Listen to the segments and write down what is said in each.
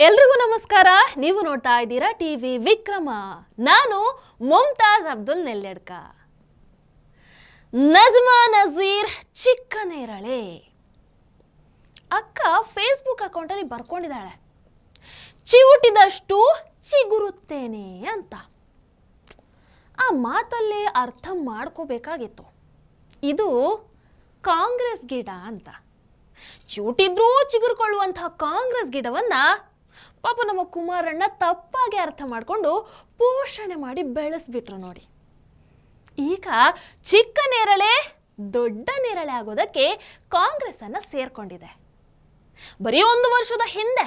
ಎಲ್ರಿಗೂ ನಮಸ್ಕಾರ. ನೀವು ನೋಡ್ತಾ ಇದ್ದೀರಾ ಟಿವಿ ವಿಕ್ರಮ. ನಾನು ಮುಮ್ತಾಜ್ ಅಬ್ದುಲ್ ನೆಲ್ಲೆಡ್ಕ. ನಜ್ಮಾ ನಜೀರ್ ಚಿಕ್ಕನೇರಳೆ ಅಕ್ಕ ಫೇಸ್ಬುಕ್ ಅಕೌಂಟಲ್ಲಿ ಬರ್ಕೊಂಡಿದ್ದಾಳೆ, ಚಿವುಟಿದಷ್ಟು ಚಿಗುರುತ್ತೇನೆ ಅಂತ. ಆ ಮಾತಲ್ಲೇ ಅರ್ಥ ಮಾಡ್ಕೋಬೇಕಾಗಿತ್ತು, ಇದು ಕಾಂಗ್ರೆಸ್ ಗಿಡ ಅಂತ. ಚಿವುಟಿದ್ರೂ ಚಿಗುರುಕೊಳ್ಳುವಂತಹ ಕಾಂಗ್ರೆಸ್ ಗಿಡವನ್ನ ಪಾಪ ನಮ್ಮ ಕುಮಾರಣ್ಣ ತಪ್ಪಾಗಿ ಅರ್ಥ ಮಾಡಿಕೊಂಡು ಪೋಷಣೆ ಮಾಡಿ ಬೆಳೆಸ್ಬಿಟ್ರು ನೋಡಿ. ಈಗ ಚಿಕ್ಕ ನೇರಳೆ ದೊಡ್ಡ ನೇರಳೆ ಆಗೋದಕ್ಕೆ ಕಾಂಗ್ರೆಸ್ ಅನ್ನ ಸೇರ್ಕೊಂಡಿದೆ. ಬರೀ 1 ವರ್ಷದ ಹಿಂದೆ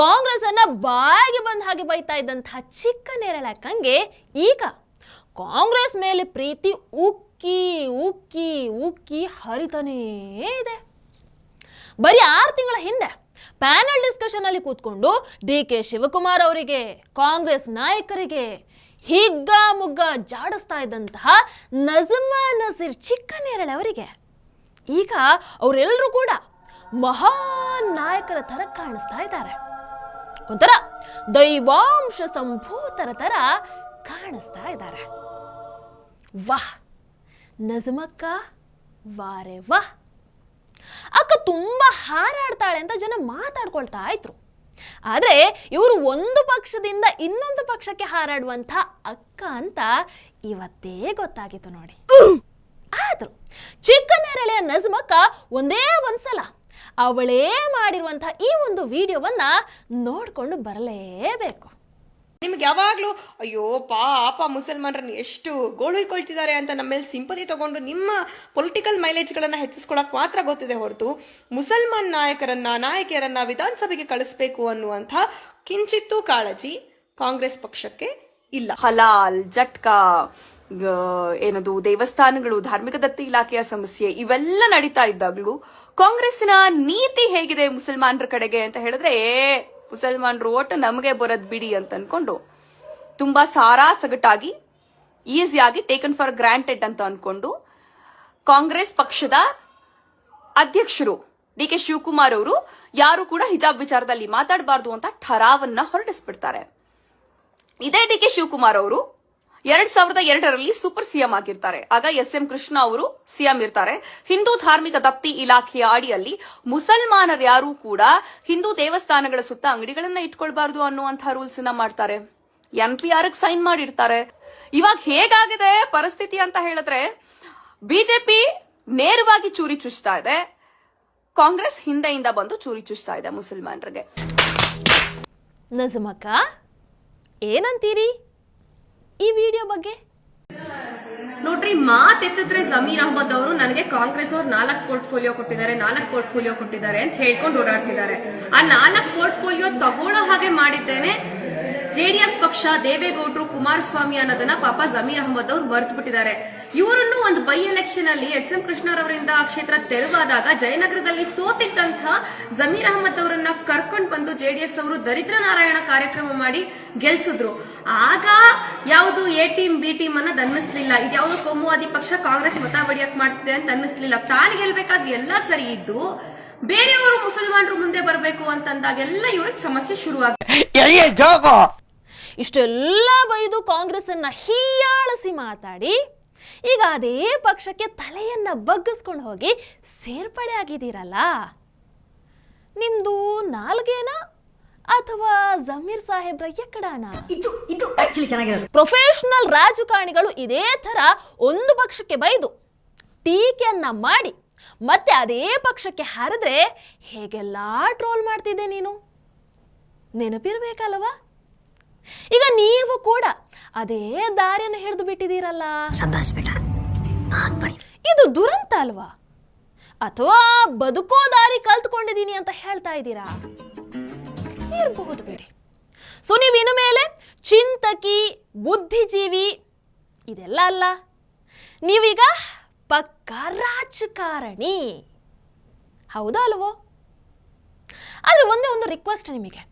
ಕಾಂಗ್ರೆಸ್ ಅನ್ನ ಬಾಯಿಗೆ ಬಂದ ಹಾಗೆ ಬೈತಾ ಇದ್ದಂತಹ ಚಿಕ್ಕ ನೇರಳೆ ಅಕ್ಕಂಗೆ ಈಗ ಕಾಂಗ್ರೆಸ್ ಮೇಲೆ ಪ್ರೀತಿ ಉಕ್ಕಿ ಉಕ್ಕಿ ಉಕ್ಕಿ ಹರಿತಾನೇ ಇದೆ. ಬರೀ 6 ತಿಂಗಳ ಹಿಂದೆ ಪ್ಯಾನಲ್ ಡಿಸ್ಕಷನ್ ಅಲ್ಲಿ ಕೂತ್ಕೊಂಡು ಡಿ.ಕೆ. ಶಿವಕುಮಾರ್ ಅವರಿಗೆ, ಕಾಂಗ್ರೆಸ್ ನಾಯಕರಿಗೆ ಹಿಗ್ಗ ಮುಗ್ಗ ಜಾಡಿಸ್ತಾ ಇದ್ದಂತಹ ನಜ್ಮಾ ನಜೀರ್ ಚಿಕ್ಕನೇರಳೆ ಅವರಿಗೆ ಈಗ ಅವರೆಲ್ಲರೂ ಕೂಡ ಮಹಾನ್ ನಾಯಕರ ತರ ಕಾಣಿಸ್ತಾ ಇದ್ದಾರೆ. ಒಂಥರ ದೈವಾಂಶ ಸಂಭೂತರ ತರ ಕಾಣಿಸ್ತಾ ಇದ್ದಾರೆ. ವಾಹ್ ನಜ್ಮಕ್ಕ, ವಾರೆ ವಾಹ್. ಅಕ್ಕ ತುಂಬಾ ಹಾರಾಡ್ತಾಳೆ ಅಂತ ಜನ ಮಾತಾಡ್ಕೊಳ್ತಾ ಇದ್ರು. ಆದ್ರೆ ಇವರು ಒಂದು ಪಕ್ಷದಿಂದ ಇನ್ನೊಂದು ಪಕ್ಷಕ್ಕೆ ಹಾರಾಡುವಂತ ಅಕ್ಕ ಅಂತ ಇವತ್ತೇ ಗೊತ್ತಾಗಿತ್ತು ನೋಡಿ. ಆದ್ರೂ ಚಿಕ್ಕನೇರಳೆಯ ನಜ್ಮಕ್ಕ ಒಂದೇ ಒಂದ್ಸಲ ಅವಳೇ ಮಾಡಿರುವಂತಹ ಈ ಒಂದು ವಿಡಿಯೋವನ್ನ ನೋಡ್ಕೊಂಡು ಬರಲೇಬೇಕು. ನಿಮ್ಗೆ ಯಾವಾಗ್ಲೂ ಅಯ್ಯೋ ಪಾಪ ಮುಸಲ್ಮಾನರನ್ನ ಎಷ್ಟು ಗೋಳು ಹೊಯ್ಕೊಳ್ತಿದ್ದಾರೆ ಅಂತ ನಮ್ಮ ಮೇಲೆ ಸಿಂಪತಿ ತಗೊಂಡು ನಿಮ್ಮ ಪೊಲಿಟಿಕಲ್ ಮೈಲೇಜ್ಗಳನ್ನ ಹೆಚ್ಚಿಸ್ಕೊಳಕ್ ಮಾತ್ರ ಗೊತ್ತಿದೆ ಹೊರತು ಮುಸಲ್ಮಾನ್ ನಾಯಕಿಯರನ್ನ ವಿಧಾನಸಭೆಗೆ ಕಳಿಸ್ಬೇಕು ಅನ್ನುವಂಥ ಕಿಂಚಿತ್ತೂ ಕಾಳಜಿ ಕಾಂಗ್ರೆಸ್ ಪಕ್ಷಕ್ಕೆ ಇಲ್ಲ. ಹಲಾಲ್, ಜಟ್ಕಾ, ಏನದು ದೇವಸ್ಥಾನಗಳು, ಧಾರ್ಮಿಕ ದತ್ತಿ ಇಲಾಖೆಯ ಸಮಸ್ಯೆ ಇವೆಲ್ಲ ನಡೀತಾ ಇದ್ದಾಗ್ಲೂ ಕಾಂಗ್ರೆಸ್ಸಿನ ನೀತಿ ಹೇಗಿದೆ ಮುಸಲ್ಮಾನರ ಕಡೆಗೆ ಅಂತ ಹೇಳಿದ್ರೆ, ಮುಸಲ್ಮಾನರು ಓಟ್ ನಮಗೆ ಬರೋದ್ ಬಿಡಿ ಅಂತ ಅನ್ಕೊಂಡು ತುಂಬಾ ಸಾರಾ ಸಗಟಾಗಿ ಈಸಿಯಾಗಿ ಟೇಕನ್ ಫಾರ್ ಗ್ರಾಂಟೆಡ್ ಅಂತ ಅನ್ಕೊಂಡು ಕಾಂಗ್ರೆಸ್ ಪಕ್ಷದ ಅಧ್ಯಕ್ಷರು ಡಿ.ಕೆ. ಶಿವಕುಮಾರ್ ಅವರು ಯಾರು ಕೂಡ ಹಿಜಾಬ್ ವಿಚಾರದಲ್ಲಿ ಮಾತಾಡಬಾರ್ದು ಅಂತ ಠರಾವನ್ನ ಹೊರಡಿಸ್ಬಿಡ್ತಾರೆ. ಇದೇ ಡಿ.ಕೆ. ಶಿವಕುಮಾರ್ ಅವರು 2002ರಲ್ಲಿ ಸೂಪರ್ ಸಿಎಂ ಆಗಿರ್ತಾರೆ. ಆಗ ಎಸ್.ಎಂ. ಕೃಷ್ಣ ಅವರು ಸಿಎಂ ಇರ್ತಾರೆ. ಹಿಂದೂ ಧಾರ್ಮಿಕ ದತ್ತಿ ಇಲಾಖೆಯ ಅಡಿಯಲ್ಲಿ ಮುಸಲ್ಮಾನರು ಯಾರು ಕೂಡ ಹಿಂದೂ ದೇವಸ್ಥಾನಗಳ ಸುತ್ತ ಅಂಗಡಿಗಳನ್ನ ಇಟ್ಕೊಳ್ಬಾರ್ದು ಅನ್ನುವಂತಹ ರೂಲ್ಸ್ ನ ಮಾಡ್ತಾರೆ. NPR ಸೈನ್ ಮಾಡಿರ್ತಾರೆ. ಇವಾಗ ಹೇಗಾಗಿದೆ ಪರಿಸ್ಥಿತಿ ಅಂತ ಹೇಳಿದ್ರೆ, ಬಿಜೆಪಿ ನೇರವಾಗಿ ಚೂರಿ ಚುಚ್ತಾ ಇದೆ, ಕಾಂಗ್ರೆಸ್ ಹಿಂದೆಯಿಂದ ಬಂದು ಚೂರಿ ಚುಚ್ತಾ ಇದೆ ಮುಸಲ್ಮಾನರಿಗೆ. ನಜ್ಮಕ್ಕ, ಏನಂತೀರಿ ಈ ವಿಡಿಯೋ ಬಗ್ಗೆ? ನೋಡ್ರಿ, ಮಾತೆತ್ತಿದ್ರೆ ಜಮೀರ್ ಅಹಮದ್ ಅವರು ನನಗೆ ಕಾಂಗ್ರೆಸ್ ಅವರು 4 ಪೋರ್ಟ್ಫೋಲಿಯೋ ಕೊಟ್ಟಿದ್ದಾರೆ ಅಂತ ಹೇಳ್ಕೊಂಡು ಓಡಾಡ್ತಿದ್ದಾರೆ. ಆ 4 ಪೋರ್ಟ್ಫೋಲಿಯೋ ತಗೊಳ್ಳೋ ಹಾಗೆ ಮಾಡಿದ್ದೇನೆ ಜೆಡಿಎಸ್ ಪಕ್ಷ, ದೇವೇಗೌಡರು, ಕುಮಾರಸ್ವಾಮಿ ಅನ್ನೋದನ್ನ ಪಾಪ ಜಮೀರ್ ಅಹಮದ್ ಅವರು ಮರ್ತು ಬಿಟ್ಟಿದ್ದಾರೆ. ಇವರನ್ನು ಒಂದು ಬೈ ಎಲೆಕ್ಷನ್ ಅಲ್ಲಿ ಎಸ್.ಎಂ. ಕೃಷ್ಣರವರಿಂದ ಆ ಕ್ಷೇತ್ರ ತೆರವಾದಾಗ ಜಯನಗರದಲ್ಲಿ ಸೋತಿದ್ದಂತಹ ಜಮೀರ್ ಅಹಮದ್ ಅವರನ್ನ ಕರ್ಕೊಂಡು ಬಂದು ಜೆಡಿಎಸ್ ಅವರು ದರಿದ್ರ ನಾರಾಯಣ ಕಾರ್ಯಕ್ರಮ ಮಾಡಿ ಗೆಲ್ಸಿದ್ರು. ಆಗ ಯಾವುದು ಎ ಟೀಮ್ ಬಿ ಟೀಮ್ ಅನ್ನೋದು ಅನ್ನಿಸ್ಲಿಲ್ಲ. ಇದು ಯಾವುದು ಕೋಮುವಾದಿ ಪಕ್ಷ ಕಾಂಗ್ರೆಸ್ ಮತ ಬಡಿಯಕ್ ಮಾಡ್ತಿದೆ ಅಂತ ಅನ್ನಿಸ್ಲಿಲ್ಲ. ತಾನು ಗೆಲ್ಬೇಕಾದ್ರೆ ಎಲ್ಲ ಸರಿ ಇದ್ದು ಬೇರೆಯವರು ಮುಸಲ್ಮಾನರು ಮುಂದೆ ಬರಬೇಕು ಅಂತಂದಾಗೆಲ್ಲ ಇವ್ರಿಗೆ ಸಮಸ್ಯೆ ಶುರುವಾಗುತ್ತೆ. ಇಷ್ಟೆಲ್ಲ ಬೈದು ಕಾಂಗ್ರೆಸ್ ಅನ್ನ ಹೀಯಾಳಿಸಿ ಮಾತಾಡಿ ಈಗ ಅದೇ ಪಕ್ಷಕ್ಕೆ ತಲೆಯನ್ನ ಬಗ್ಗಿಸ್ಕೊಂಡು ಹೋಗಿ ಸೇರ್ಪಡೆ ಆಗಿದ್ದೀರಲ್ಲ, ನಿಮ್ದು ನಾಲ್ಗೇನಾ ಅಥವಾ ಜಮೀರ್ ಸಾಹೇಬ್ರ ಎಕ್ಕಡಾನ? ಪ್ರೊಫೆಷನಲ್ ರಾಜಕಾರಣಿಗಳು ಇದೇ ತರ ಒಂದು ಪಕ್ಷಕ್ಕೆ ಬೈದು ಟೀಕೆಯನ್ನ ಮಾಡಿ ಮತ್ತೆ ಅದೇ ಪಕ್ಷಕ್ಕೆ ಹಾರಿದ್ರೆ ಹೇಗೆಲ್ಲ ಟ್ರೋಲ್ ಮಾಡ್ತಿದ್ದೆ ನೀನು, ನೆನಪಿರ್ಬೇಕಲ್ವಾ? ಈಗ ನೀವು ಕೂಡ ಅದೇ ದಾರಿಯನ್ನು ಹಿಡಿದು ಬಿಟ್ಟಿದ್ದೀರಲ್ಲ, ಇದು ದುರಂತ ಅಲ್ವಾ? ಅಥವಾ ಬದುಕೋ ದಾರಿ ಕಲ್ತ್ಕೊಂಡಿದ್ದೀನಿ ಅಂತ ಹೇಳ್ತಾ ಇದ್ದೀರಾ? ಇರಬಹುದು ಬಿಡಿ. ಸೊ ನೀವು ಇನ್ನು ಮೇಲೆ ಚಿಂತಕಿ, ಬುದ್ಧಿಜೀವಿ ಇದೆಲ್ಲ ಅಲ್ಲ, ನೀವೀಗ ಪಕ್ಕಾ ರಾಜಕಾರಣಿ, ಹೌದಾ ಅಲ್ವೋ? ಆದ್ರೆ ಒಂದೇ ಒಂದು ರಿಕ್ವೆಸ್ಟ್ ನಿಮಗೆ,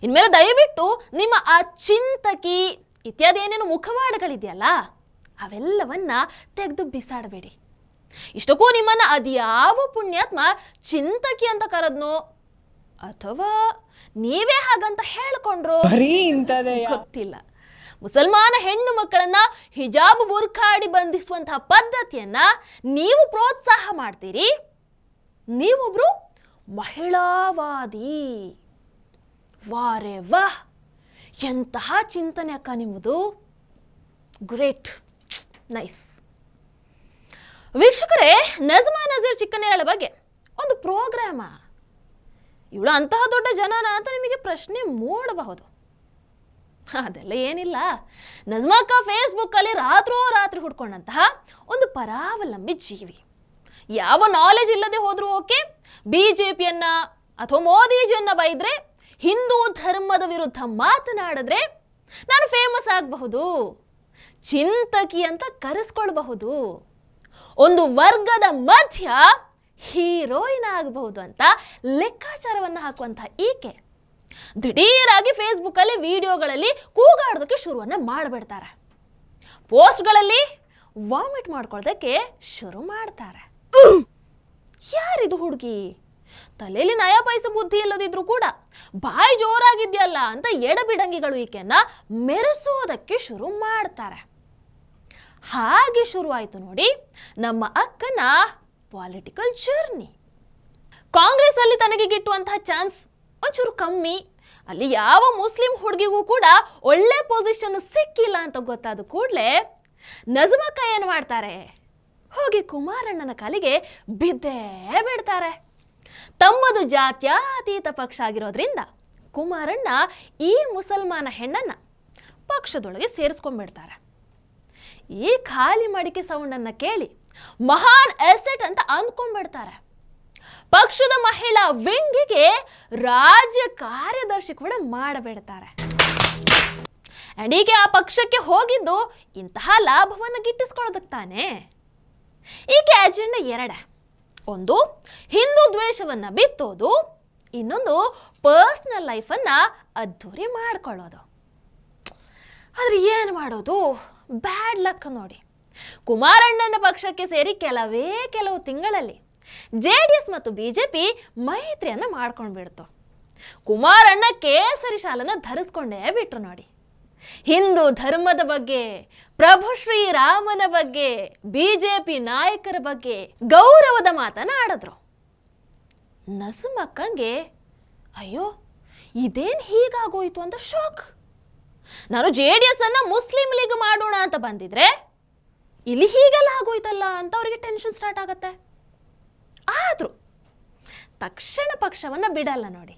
ಇನ್ಮೇಲೆ ದಯವಿಟ್ಟು ನಿಮ್ಮ ಆ ಚಿಂತಕಿ ಇತ್ಯಾದಿ ಏನೇನು ಮುಖವಾಡಗಳಿದೆಯಲ್ಲ ಅವೆಲ್ಲವನ್ನ ತೆಗೆದು ಬಿಸಾಡಬೇಡಿ. ಇಷ್ಟಕ್ಕೂ ನಿಮ್ಮನ್ನ ಅದ್ಯಾವ ಪುಣ್ಯಾತ್ಮ ಚಿಂತಕಿ ಅಂತ ಕರೆದ್ನೋ ಅಥವಾ ನೀವೇ ಹಾಗಂತ ಹೇಳ್ಕೊಂಡ್ರು ಬರೀ ಇಂಥದೇ ಗೊತ್ತಿಲ್ಲ. ಮುಸಲ್ಮಾನ ಹೆಣ್ಣು ಮಕ್ಕಳನ್ನ ಹಿಜಾಬ್ ಬುರ್ಖಾಡಿ ಬಂಧಿಸುವಂತಹ ಪದ್ಧತಿಯನ್ನ ನೀವು ಪ್ರೋತ್ಸಾಹ ಮಾಡ್ತೀರಿ. ನೀವೊಬ್ರು ಮಹಿಳಾವಾದಿ. ವಾರೆ ವಾಹ್, ಎಂತಹ ಚಿಂತನೆ ಅಕ್ಕ ನಿಮ್ಮದು. Great, nice. ವೀಕ್ಷಕರೇ, ನಜ್ಮಾ ನಜೀರ್ ಚಿಕ್ಕನೇರಳ ಬಗ್ಗೆ ಒಂದು ಪ್ರೋಗ್ರಾಮ. ಇವಳು ಅಂತಹ ದೊಡ್ಡ ಜನನ ಅಂತ ನಿಮಗೆ ಪ್ರಶ್ನೆ ಮೂಡಬಹುದು. ಅದೆಲ್ಲ ಏನಿಲ್ಲ. ನಜ್ಮಕ್ಕ ಫೇಸ್ಬುಕ್ ಅಲ್ಲಿ ರಾತ್ರಿ ಹುಡ್ಕೊಂಡಂತಹ ಒಂದು ಪರಾವಲಂಬಿ ಜೀವಿ. ಯಾವ ನಾಲೆಜ್ ಇಲ್ಲದೆ ಹೋದ್ರೂ ಓಕೆ, ಬಿಜೆಪಿಯನ್ನ ಅಥವಾ ಮೋದಿಜಿಯನ್ನ ಬೈದ್ರೆ, ಹಿಂದೂ ಧರ್ಮದ ವಿರುದ್ಧ ಮಾತನಾಡಿದ್ರೆ ನಾನು ಫೇಮಸ್ ಆಗಬಹುದು, ಚಿಂತಕಿ ಅಂತ ಕರೆಸ್ಕೊಳ್ಬಹುದು, ಒಂದು ವರ್ಗದ ಮಧ್ಯ ಹೀರೋಯಿನ್ ಆಗಬಹುದು ಅಂತ ಲೆಕ್ಕಾಚಾರವನ್ನು ಹಾಕುವಂತಹ ಈಕೆ ದಿಢೀರಾಗಿ ಫೇಸ್ಬುಕ್ ಅಲ್ಲಿ ವಿಡಿಯೋಗಳಲ್ಲಿ ಕೂಗಾಡೋದಕ್ಕೆ ಶುರುವನ್ನ ಮಾಡಿಬಿಡ್ತಾರೆ. ಪೋಸ್ಟ್ಗಳಲ್ಲಿ ವಾಮಿಟ್ ಮಾಡ್ಕೊಳ್ಳೋದಕ್ಕೆ ಶುರು ಮಾಡ್ತಾರೆ. ಯಾರಿದು ಹುಡುಗಿ? ತಲೆಯಲ್ಲಿ ನಯಾ ಪೈಸ ಬುದ್ಧಿ ಇಲ್ಲದಿದ್ರು ಕೂಡ ಬಾಯಿ ಜೋರಾಗಿದ್ಯಲ್ಲ ಅಂತ ಎಡಬಿಡಂಗಿಗಳು ಈಕೆಯನ್ನ ಮೆರೆಸೋದಕ್ಕೆ ಶುರು ಮಾಡ್ತಾರೆ. ಹಾಗೆ ಶುರುವಾಯಿತು ನೋಡಿ ನಮ್ಮ ಅಕ್ಕನ ಪೊಲಿಟಿಕಲ್ ಜರ್ನಿ. ಕಾಂಗ್ರೆಸ್ ಅಲ್ಲಿ ತನಗೆ ಗಿಟ್ಟುವಂತಹ ಚಾನ್ಸ್ ಒಂಚೂರು ಕಮ್ಮಿ. ಅಲ್ಲಿ ಯಾವ ಮುಸ್ಲಿಂ ಹುಡುಗಿಗೂ ಕೂಡ ಒಳ್ಳೆ ಪೊಸಿಷನ್ ಸಿಕ್ಕಿಲ್ಲ ಅಂತ ಗೊತ್ತಾದ ಕೂಡಲೇ ನಜ್ಮಕ್ಕ ಏನು ಮಾಡ್ತಾರೆ, ಹೋಗಿ ಕುಮಾರಣ್ಣನ ಕಾಲಿಗೆ ಬಿದ್ದೇ ಬಿಡ್ತಾರೆ. ತಮ್ಮದು ಜಾತ್ಯತೀತ ಪಕ್ಷ ಆಗಿರೋದ್ರಿಂದ ಕುಮಾರಣ್ಣ ಈ ಮುಸಲ್ಮಾನ ಹೆಣ್ಣನ್ನ ಪಕ್ಷದೊಳಗೆ ಸೇರಿಸ್ಕೊಂಡ್ಬಿಡ್ತಾರೆ. ಈ ಖಾಲಿ ಮಡಿಕೆ ಸೌಂಡನ್ನು ಕೇಳಿ ಮಹಾನ್ ಅಸೆಟ್ ಅಂತ ಅಂದ್ಕೊಂಡ್ಬಿಡ್ತಾರೆ. ಪಕ್ಷದ ಮಹಿಳಾ ವಿಂಗಿಗೆ ರಾಜ್ಯ ಕಾರ್ಯದರ್ಶಿ ಕೂಡ ಮಾಡಬಿಡ್ತಾರೆ. ಅಂಡ್ ಹೀಗೆ ಆ ಪಕ್ಷಕ್ಕೆ ಹೋಗಿದ್ದು ಇಂತಹ ಲಾಭವನ್ನು ಗಿಟ್ಟಿಸ್ಕೊಳ್ಳೋದಕ್ಕೆ ತಾನೆ. ಈಕೆ ಅಜೆಂಡಾ ಎರಡೇ. ಒಂದು ಹಿಂದೂ ದ್ವೇಷವನ್ನ ಬಿತ್ತೋದು, ಇನ್ನೊಂದು ಪರ್ಸನಲ್ ಲೈಫನ್ನ ಅದ್ದೂರಿ ಮಾಡ್ಕೊಳ್ಳೋದು. ಆದ್ರೆ ಏನು ಮಾಡೋದು, ಬ್ಯಾಡ್ ಲಕ್ ನೋಡಿ. ಕುಮಾರಣ್ಣನ ಪಕ್ಷಕ್ಕೆ ಸೇರಿ ಕೆಲವು ತಿಂಗಳಲ್ಲಿ JDS ಮತ್ತು ಬಿಜೆಪಿ ಮೈತ್ರಿಯನ್ನ ಮಾಡ್ಕೊಂಡು ಬಿಡ್ತು. ಕುಮಾರಣ್ಣ ಕೇಸರಿ ಶಾಲನ್ನ ಧರಿಸ್ಕೊಂಡೇ ಬಿಟ್ರು ನೋಡಿ. ಹಿಂದೂ ಧರ್ಮದ ಬಗ್ಗೆ, ಪ್ರಭು ಶ್ರೀರಾಮನ ಬಗ್ಗೆ, ಬಿಜೆಪಿ ನಾಯಕರ ಬಗ್ಗೆ ಗೌರವದ ಮಾತನಾಡಿದ್ರು. ನಜ್ಮಕ್ಕಂಗೆ ಅಯ್ಯೋ ಇದೇನ್ ಹೀಗಾಗೋಯ್ತು ಅಂತ ಶಾಕ್. ನಾನು JDS ಅನ್ನ ಮುಸ್ಲಿಂ ಲೀಗ್ ಮಾಡೋಣ ಅಂತ ಬಂದಿದ್ರೆ ಇಲ್ಲಿ ಹೀಗೆಲ್ಲ ಆಗೋಯ್ತಲ್ಲ ಅಂತ ಅವರಿಗೆ ಟೆನ್ಷನ್ ಸ್ಟಾರ್ಟ್ ಆಗತ್ತೆ. ಆದ್ರೂ ತಕ್ಷಣ ಪಕ್ಷವನ್ನ ಬಿಡಲ್ಲ ನೋಡಿ.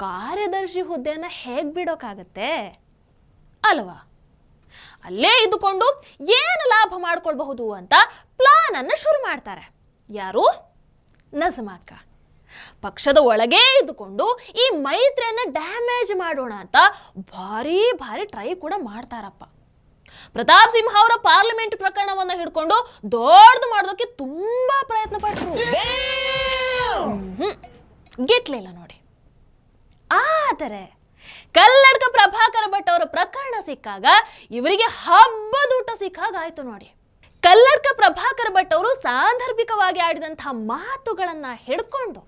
ಕಾರ್ಯದರ್ಶಿ ಹುದ್ದೆಯನ್ನ ಹೇಗ್ ಬಿಡೋಕ್ಕಾಗತ್ತೆ ಅಲ್ವಾ? ಅಲ್ಲೇ ಇದ್ದುಕೊಂಡು ಏನು ಲಾಭ ಮಾಡ್ಕೊಳ್ಬಹುದು ಅಂತ ಪ್ಲಾನ್ ಅನ್ನ ಶುರು ಮಾಡ್ತಾರೆ. ಯಾರು? ನಜ್ಮಕ್ಕ. ಪಕ್ಷದ ಒಳಗೇ ಇದ್ದುಕೊಂಡು ಈ ಮೈತ್ರಿಯನ್ನ ಡ್ಯಾಮೇಜ್ ಮಾಡೋಣ ಅಂತ ಭಾರಿ ಟ್ರೈ ಕೂಡ ಮಾಡ್ತಾರಪ್ಪ. ಪ್ರತಾಪ್ ಸಿಂಹ ಅವರ ಪಾರ್ಲಿಮೆಂಟ್ ಪ್ರಕರಣವನ್ನ ಹಿಡ್ಕೊಂಡು ದೊಡ್ಡದು ಮಾಡೋದಕ್ಕೆ ತುಂಬಾ ಪ್ರಯತ್ನ ಪಟ್ಟರು. ಗೆಟ್ಲಿಲ್ಲ ನೋಡಿ. ಆದರೆ ಕಲ್ಲಡ್ಕ ಪ್ರಭಾಕರ ಭಟ್ ಅವರ ಪ್ರಕರಣ ಸಿಕ್ಕಾಗ ಇವರಿಗೆ ಹಬ್ಬದೂಟ ಸಿಕ್ಕಾಗ ಆಯ್ತು ನೋಡಿ. ಕಲ್ಲಡ್ಕ ಪ್ರಭಾಕರ ಭಟ್ ಅವರು ಸಾಂದರ್ಭಿಕವಾಗಿ ಆಡಿದಂತಹ ಮಾತುಗಳನ್ನ ಹಿಡ್ಕೊಂಡು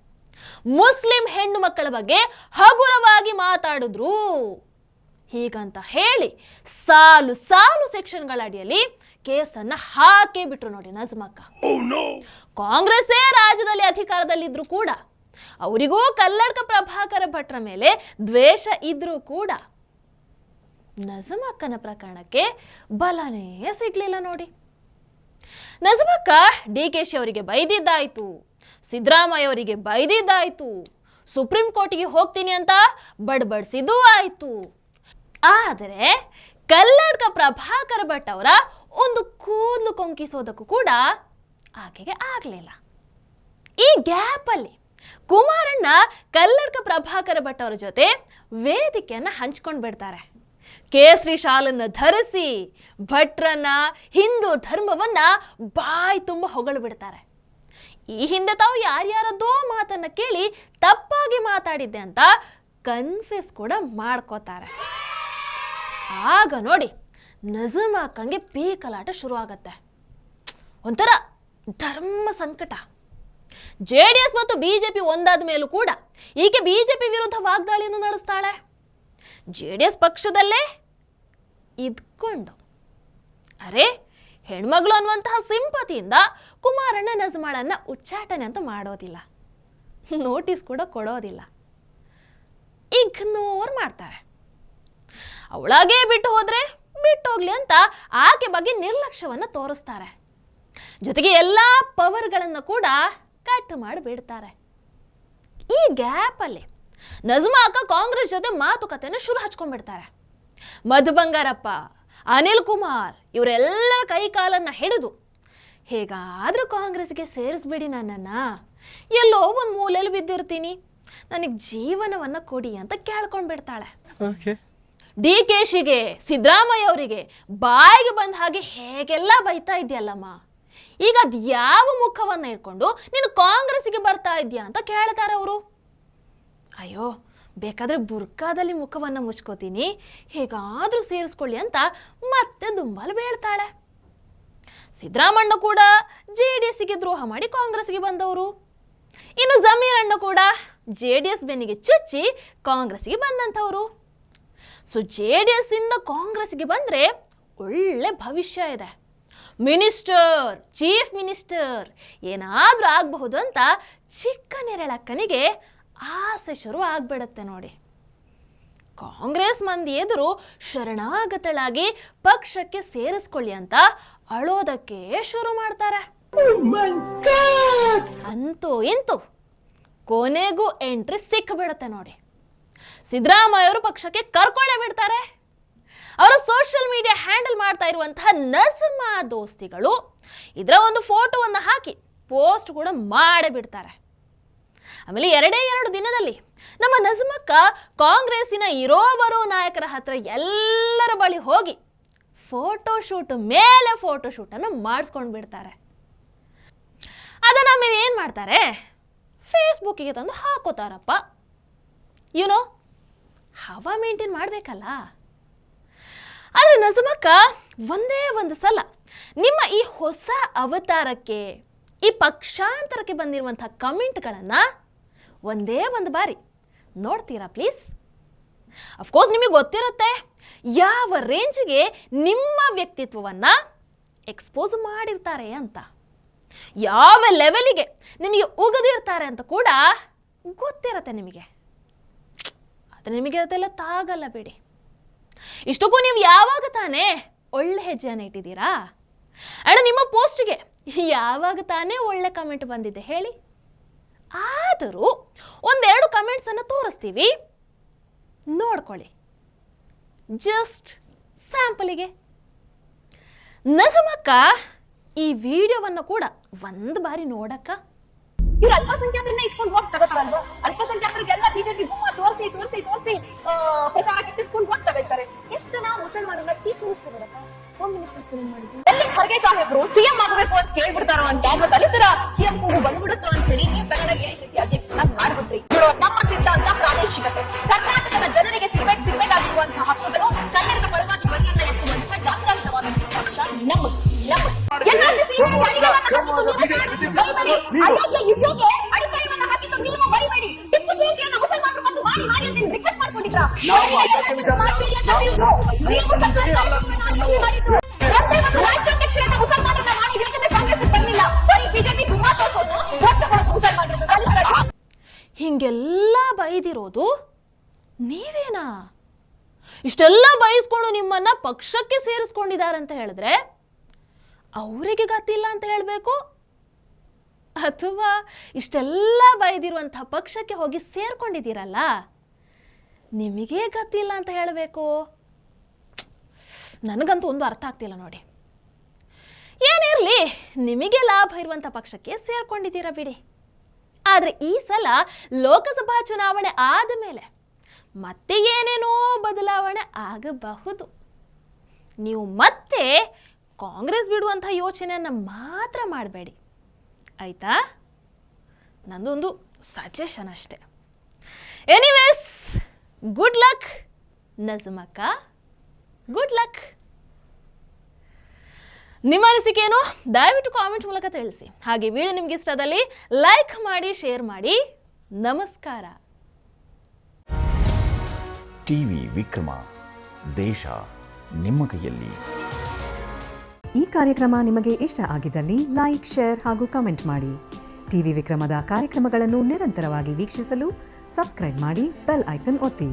ಮುಸ್ಲಿಂ ಹೆಣ್ಣು ಮಕ್ಕಳ ಬಗ್ಗೆ ಹಗುರವಾಗಿ ಮಾತಾಡಿದ್ರು. ಹೀಗಂತ ಹೇಳಿ ಸಾಲು ಸೆಕ್ಷನ್ಗಳ ಅಡಿಯಲ್ಲಿ ಕೇಸನ್ನ ಹಾಕೇ ಬಿಟ್ರು ನೋಡಿ ನಜ್ಮಕ್ಕ. ಕಾಂಗ್ರೆಸ್ಸೇ ರಾಜ್ಯದಲ್ಲಿ ಅಧಿಕಾರದಲ್ಲಿದ್ರು ಕೂಡ, ಅವರಿಗೂ ಕಲ್ಲಡ್ಕ ಪ್ರಭಾಕರ ಭಟ್ರ ಮೇಲೆ ದ್ವೇಷ ಇದ್ರೂ ಕೂಡ ನಜ್ಮಕ್ಕನ ಪ್ರಕರಣಕ್ಕೆ ಬಲನೇ ಸಿಗ್ಲಿಲ್ಲ ನೋಡಿ. ನಜ್ಮಕ್ಕ DKಶಿ ಅವರಿಗೆ ಬೈದಿದ್ದಾಯ್ತು, ಸಿದ್ದರಾಮಯ್ಯ ಅವರಿಗೆ ಬೈದಿದ್ದಾಯ್ತು, ಸುಪ್ರೀಂ ಕೋರ್ಟಿಗೆ ಹೋಗ್ತೀನಿ ಅಂತ ಬಡ್ಬಡಿಸಿದ್ದೂ ಆಯ್ತು. ಆದರೆ ಕಲ್ಲಡ್ಕ ಪ್ರಭಾಕರ ಭಟ್ ಅವರ ಒಂದು ಕೂದಲು ಕೊಂಕಿಸೋದಕ್ಕೂ ಕೂಡ ಆಕೆಗೆ ಆಗಲಿಲ್ಲ. ಈ ಗ್ಯಾಪ್ ಅಲ್ಲಿ ಕುಮಾರಣ್ಣ ಕಲ್ಲಡ್ಕ ಪ್ರಭಾಕರ ಭಟ್ ಅವರ ಜೊತೆ ವೇದಿಕೆಯನ್ನ ಹಂಚ್ಕೊಂಡು ಬಿಡ್ತಾರೆ. ಕೇಸರಿ ಶಾಲನ್ನು ಧರಿಸಿ ಭಟ್ರನ್ನ, ಹಿಂದೂ ಧರ್ಮವನ್ನ ಬಾಯಿ ತುಂಬ ಹೊಗಳು ಬಿಡ್ತಾರೆ. ಈ ಹಿಂದೆ ತಾವು ಯಾರ್ಯಾರದ್ದೋ ಮಾತನ್ನ ಕೇಳಿ ತಪ್ಪಾಗಿ ಮಾತಾಡಿದ್ದೆ ಅಂತ ಕನ್ಫ್ಯೂಸ್ ಕೂಡ ಮಾಡ್ಕೋತಾರೆ. ಆಗ ನೋಡಿ ನಜ್ಮಕ್ಕಂಗೆ ಪೀಕಲಾಟ ಶುರು ಆಗತ್ತೆ. ಒಂಥರ ಧರ್ಮ ಸಂಕಟ. JDS ಮತ್ತು ಬಿಜೆಪಿ ಒಂದಾದ ಮೇಲೂ ಕೂಡ ಈಕೆ ಬಿಜೆಪಿ ವಿರುದ್ಧ ವಾಗ್ದಾಳಿಯನ್ನು ನಡೆಸ್ತಾಳೆ. JDS ಪಕ್ಷದಲ್ಲೇ ಇದ್ಕೊಂಡು ಅರೆ ಹೆಣ್ಮಗಳು ಅನ್ನುವಂತಹ ಸಿಂಪತಿಯಿಂದ ಕುಮಾರಣ್ಣ ನಜಮಾಳನ್ನ ಉಚ್ಚಾಟನೆ ಅಂತ ಮಾಡೋದಿಲ್ಲ, ನೋಟಿಸ್ ಕೂಡ ಕೊಡೋದಿಲ್ಲ, ಇಗ್ನೋರ್ ಮಾಡ್ತಾರೆ. ಅವಳಾಗೇ ಬಿಟ್ಟು ಹೋದ್ರೆ ಬಿಟ್ಟೋಗ್ಲಿ ಅಂತ ಆಕೆ ಬಗ್ಗೆ ನಿರ್ಲಕ್ಷ್ಯವನ್ನು ತೋರಿಸ್ತಾರೆ. ಜೊತೆಗೆ ಎಲ್ಲ ಪವರ್ಗಳನ್ನು ಕೂಡ ಕಟ್ ಮಾಡಿ ಬಿಡ್ತಾರೆ. ಈ ಗ್ಯಾಪಲ್ಲಿ ನಜ್ಮಾ ಅಕ್ಕ ಕಾಂಗ್ರೆಸ್ ಜೊತೆ ಮಾತುಕತೆಯನ್ನು ಶುರು ಹಚ್ಕೊಂಡ್ಬಿಡ್ತಾರೆ. ಮಧು ಬಂಗಾರಪ್ಪ, ಅನಿಲ್ ಕುಮಾರ್ ಇವರೆಲ್ಲರ ಕೈ ಕಾಲನ್ನು ಹಿಡಿದು ಹೇಗಾದರೂ ಕಾಂಗ್ರೆಸ್ಗೆ ಸೇರಿಸ್ಬಿಡಿ, ನನ್ನನ್ನು ಎಲ್ಲೋ ಒಂದು ಮೂಲೆಯಲ್ಲಿ ಬಿದ್ದಿರ್ತೀನಿ, ನನಗೆ ಜೀವನವನ್ನು ಕೊಡಿ ಅಂತ ಕೇಳ್ಕೊಂಡ್ಬಿಡ್ತಾಳೆ. DKಶಿಗೆ, ಸಿದ್ದರಾಮಯ್ಯ ಅವರಿಗೆ ಬಾಯಿಗೆ ಬಂದ ಹಾಗೆ ಹೇಗೆಲ್ಲ ಬೈತಾ ಇದೆಯಲ್ಲಮ್ಮ, ಈಗ ಅದು ಯಾವ ಮುಖವನ್ನು ಇಟ್ಕೊಂಡು ನೀನು ಕಾಂಗ್ರೆಸ್ಗೆ ಬರ್ತಾ ಇದೆಯಾ ಅಂತ ಕೇಳ್ತಾರೆ ಅವರು. ಅಯ್ಯೋ ಬೇಕಾದರೆ ಬುರ್ಕಾದಲ್ಲಿ ಮುಖವನ್ನು ಮುಚ್ಕೋತೀನಿ, ಹೇಗಾದರೂ ಸೇರಿಸ್ಕೊಳ್ಳಿ ಅಂತ ಮತ್ತೆ ದುಂಬಲು ಬೀಳ್ತಾಳೆ. ಸಿದ್ದರಾಮಣ್ಣ ಕೂಡ JDSಗೆ ದ್ರೋಹ ಮಾಡಿ ಕಾಂಗ್ರೆಸ್ಗೆ ಬಂದವರು. ಇನ್ನು ಜಮೀರ್ ಅಣ್ಣ ಕೂಡ JDS ಬೆನ್ನಿಗೆ ಚುಚ್ಚಿ ಕಾಂಗ್ರೆಸ್ಗೆ ಬಂದಂಥವ್ರು. ಸೊ JDS ಇಂದ ಕಾಂಗ್ರೆಸ್ಗೆ ಬಂದರೆ ಒಳ್ಳೆ ಭವಿಷ್ಯ ಇದೆ, ಮಿನಿಸ್ಟರ್, ಚೀಫ್ ಮಿನಿಸ್ಟರ್ ಏನಾದರೂ ಆಗಬಹುದು ಅಂತ ಚಿಕ್ಕ ನೆರಳಕ್ಕನಿಗೆ ಆಸೆ ಶುರು ಆಗ್ಬಿಡತ್ತೆ ನೋಡಿ. ಕಾಂಗ್ರೆಸ್ ಮಂದಿ ಎದುರು ಶರಣಾಗತಳಾಗಿ ಪಕ್ಷಕ್ಕೆ ಸೇರಿಸ್ಕೊಳ್ಳಿ ಅಂತ ಅಳೋದಕ್ಕೆ ಶುರು ಮಾಡ್ತಾರೆ. ಅಂತೂ ಇಂತೂ ಕೊನೆಗೂ ಎಂಟ್ರಿ ಸಿಕ್ಕಿಬಿಡುತ್ತೆ ನೋಡಿ. ಸಿದ್ದರಾಮಯ್ಯ ಅವರು ಪಕ್ಷಕ್ಕೆ ಕರ್ಕೊಳ್ಳೇ ಬಿಡ್ತಾರೆ. ಅವರ ಸೋಷಿಯಲ್ ಮೀಡಿಯಾ ಹ್ಯಾಂಡಲ್ ಮಾಡ್ತಾ ಇರುವಂತಹ ನಜ್ಮಾ ದೋಸ್ತಿಗಳು ಇದರ ಒಂದು ಫೋಟೋವನ್ನು ಹಾಕಿ ಪೋಸ್ಟ್ ಕೂಡ ಮಾಡೇ ಬಿಡ್ತಾರೆ. ಆಮೇಲೆ 2 ದಿನದಲ್ಲಿ ನಮ್ಮ ನಜ್ಮಕ್ಕ ಕಾಂಗ್ರೆಸ್ಸಿನ ಇರೋ ಬರೋ ನಾಯಕರ ಹತ್ರ ಎಲ್ಲರ ಬಳಿ ಹೋಗಿ ಫೋಟೋಶೂಟ್ ಮೇಲೆ ಫೋಟೋಶೂಟನ್ನು ಮಾಡಿಸ್ಕೊಂಡು ಬಿಡ್ತಾರೆ. ಅದನ್ನ ಆಮೇಲೆ ಏನು ಮಾಡ್ತಾರೆ, ಫೇಸ್ಬುಕ್ಕಿಗೆ ತಂದು ಹಾಕೋತಾರಪ್ಪ. ಯುನೋ ಹವಾ ಮೇಂಟೈನ್ ಮಾಡಬೇಕಲ್ಲ. ಆದರೆ ನಜ್ಮಕ್ಕ ಒಂದೇ ಒಂದು ಸಲ ನಿಮ್ಮ ಈ ಹೊಸ ಅವತಾರಕ್ಕೆ, ಈ ಪಕ್ಷಾಂತರಕ್ಕೆ ಬಂದಿರುವಂಥ ಕಮೆಂಟ್ಗಳನ್ನು ಒಂದೇ ಒಂದು ಬಾರಿ ನೋಡ್ತೀರಾ ಪ್ಲೀಸ್? ಅಫ್ಕೋರ್ಸ್ ನಿಮಗೆ ಗೊತ್ತಿರುತ್ತೆ ಯಾವ ರೇಂಜ್ಗೆ ನಿಮ್ಮ ವ್ಯಕ್ತಿತ್ವವನ್ನು ಎಕ್ಸ್ಪೋಸ್ ಮಾಡಿರ್ತಾರೆ ಅಂತ, ಯಾವ ಲೆವೆಲಿಗೆ ನಿಮಗೆ ಉಗಿದಿರ್ತಾರೆ ಅಂತ ಕೂಡ ಗೊತ್ತಿರತ್ತೆ ನಿಮಗೆ. ಆದರೆ ನಿಮಗೆ ಅದೆಲ್ಲ ತಾಗಲ್ಲ ಬಿಡಿ. ಇಷ್ಟಕ್ಕೂ ನೀವು ಯಾವಾಗ ತಾನೇ ಒಳ್ಳೆ ಹೆಜ್ಜೆಯನ್ನು ಇಟ್ಟಿದ್ದೀರಾ? ಅಣ್ಣ ನಿಮ್ಮ ಪೋಸ್ಟ್ಗೆ ಯಾವಾಗ ತಾನೇ ಒಳ್ಳೆ ಕಮೆಂಟ್ ಬಂದಿದೆ ಹೇಳಿ? ಆದರೂ 1-2 ಕಮೆಂಟ್ಸನ್ನು ತೋರಿಸ್ತೀವಿ, ನೋಡ್ಕೊಳ್ಳಿ. ಜಸ್ಟ್ ಸ್ಯಾಂಪಲಿಗೆ. ನಜ್ಮಕ್ಕ ಈ ವಿಡಿಯೋವನ್ನು ಕೂಡ ಒಂದು ಬಾರಿ ನೋಡಕ್ಕ. ಇವ್ರು ಅಲ್ಪಸಂಖ್ಯಾತರನ್ನ ಇಟ್ಕೊಂಡು ಹೋಗಿ ತಗೋತಾರಲ್ವಾ? ಅಲ್ಪಸಂಖ್ಯಾತರಿಗೆಲ್ಲ ಬಿಜೆಪಿ ತೋರಿಸಿ ಪ್ರಚಾರ ಕಿಟ್ಟಿಸ್ಕೊಂಡು ಹೋಗಿ ತಗೋತಾರೆ. ಎಷ್ಟು ಜನ ಮುಸಲ್ಮಾನರನ್ನ ಚೀಫ್ ಮಿನಿಸ್ಟರ್ ಹೋಮ್ ಮಿನಿಸ್ಟರ್ ಮಾಡಿದ್ರು. ಎಲ್ಲಿ ಖರ್ಗೆ ಸಾಹೇಬ್ರು ಸಿಎಂ ಆಗಬೇಕು ಅಂತ ಕೇಳ್ಬಿಡ್ತಾರೋ ಅಂತ ದಲಿತರ ಸಿಎಂ ಕೂಗು ಬಂದ್ಬಿಡುತ್ತೋ ಅಂತ ಹೇಳಿ ನೀವು ಕನ್ನಡ AICC ಅಧ್ಯಕ್ಷರಾಗಿ ಮಾಡ್ಬಿಟ್ರಿ. ನಮ್ಮ ಸಿದ್ಧಾಂತ ಪ್ರಾದೇಶಿಕತೆ, ಕರ್ನಾಟಕದ ಜನರಿಗೆ ಸಿಗ್ಬೇಕಾಗಿರುವಂತಹ ಹಕ್ಕುಗಳು ಕನ್ನಡದ ಪರವಾಗಿ ಬದಿಯನ್ನ ಎತ್ತುವಂತಹ ಜಾತ್ಯತೀತವಾದಂತಹ ಪಕ್ಷ ನಮ್ಮದು. ಅಡಿಪಾಯವನ್ನು ಹಾಕಿದ್ದು ನೀವು ಬರಿಬೇಡಿ. ಟಿಪ್ಪು ಜಯಂತಿಯನ್ನ ಮುಸಲ್ಮಾನರು ಬಂದು ಮಾಡಿ ಅಂತ ರಿಕ್ವೆಸ್ಟ್ ಮಾಡ್ಕೊಂಡಿದ್ರ? ರಾಜ್ಯಾಧ್ಯಕ್ಷರನ್ನ ಮುಸಲ್ಮಾನರನ್ನ ಮಾಡಿ ಯಾಕಂದ್ರೆ ಕಾಂಗ್ರೆಸ್ ಬರಲಿಲ್ಲ. ಬರೀ ಬಿಜೆಪಿ ತುಂಬಾ ತೋರಿಸೋದು ಮುಸಲ್ಮಾನರು. ಹಿಂಗೆಲ್ಲ ಬೈದಿರೋದು ನೀವೇನಾ? ಇಷ್ಟೆಲ್ಲ ಬಯಸ್ಕೊಂಡು ನಿಮ್ಮನ್ನ ಪಕ್ಷಕ್ಕೆ ಸೇರಿಸ್ಕೊಂಡಿದ್ದಾರೆ ಅಂತ ಹೇಳಿದ್ರೆ ಅವರಿಗೆ ಗೊತ್ತಿಲ್ಲ ಅಂತ ಹೇಳಬೇಕು, ಅಥವಾ ಇಷ್ಟೆಲ್ಲ ಬೈದಿರುವಂತಹ ಪಕ್ಷಕ್ಕೆ ಹೋಗಿ ಸೇರ್ಕೊಂಡಿದ್ದೀರಲ್ಲ ನಿಮಗೆ ಗೊತ್ತಿಲ್ಲ ಅಂತ ಹೇಳಬೇಕು? ನನಗಂತೂ ಒಂದು ಅರ್ಥ ಆಗ್ತಿಲ್ಲ ನೋಡಿ. ಏನಿರಲಿ, ನಿಮಗೆ ಲಾಭ ಇರುವಂಥ ಪಕ್ಷಕ್ಕೆ ಸೇರ್ಕೊಂಡಿದ್ದೀರಾ ಬಿಡಿ. ಆದರೆ ಈ ಸಲ ಲೋಕಸಭಾ ಚುನಾವಣೆ ಆದ ಮೇಲೆ ಮತ್ತೆ ಏನೇನೋ ಬದಲಾವಣೆ ಆಗಬಹುದು. ನೀವು ಮತ್ತೆ ಕಾಂಗ್ರೆಸ್ ಬಿಡುವಂಥ ಯೋಚನೆಯನ್ನು ಮಾತ್ರ ಮಾಡಬೇಡಿ ಆಯಿತಾ? ನಂದೊಂದು ಸಜೆಷನ್ ಅಷ್ಟೆ. ಎನಿವೇಸ್, ಗುಡ್ ಲಕ್ ನಜ್ಮಕ್ಕ, ಗುಡ್ ಲಕ್. ನಿಮ್ಮ ಅನಿಸಿಕೆ ಏನು ದಯವಿಟ್ಟು ಕಾಮೆಂಟ್ ಮೂಲಕ ತಿಳಿಸಿ. ಹಾಗೆ ವಿಡಿಯೋ ನಿಮ್ಗೆ ಇಷ್ಟದಲ್ಲಿ ಲೈಕ್ ಮಾಡಿ, ಶೇರ್ ಮಾಡಿ. ನಮಸ್ಕಾರ. ಟಿವಿ ವಿಕ್ರಮ, ದೇಶ ನಿಮ್ಮ ಕೈಯಲ್ಲಿ. ಈ ಕಾರ್ಯಕ್ರಮ ನಿಮಗೆ ಇಷ್ಟ ಆಗಿದ್ದಲ್ಲಿ ಲೈಕ್, ಶೇರ್ ಹಾಗೂ ಕಮೆಂಟ್ ಮಾಡಿ. ಟಿವಿ ವಿಕ್ರಮದ ಕಾರ್ಯಕ್ರಮಗಳನ್ನು ನಿರಂತರವಾಗಿ ವೀಕ್ಷಿಸಲು ಸಬ್ಸ್ಕ್ರೈಬ್ ಮಾಡಿ, ಬೆಲ್ ಐಕನ್ ಒತ್ತಿ.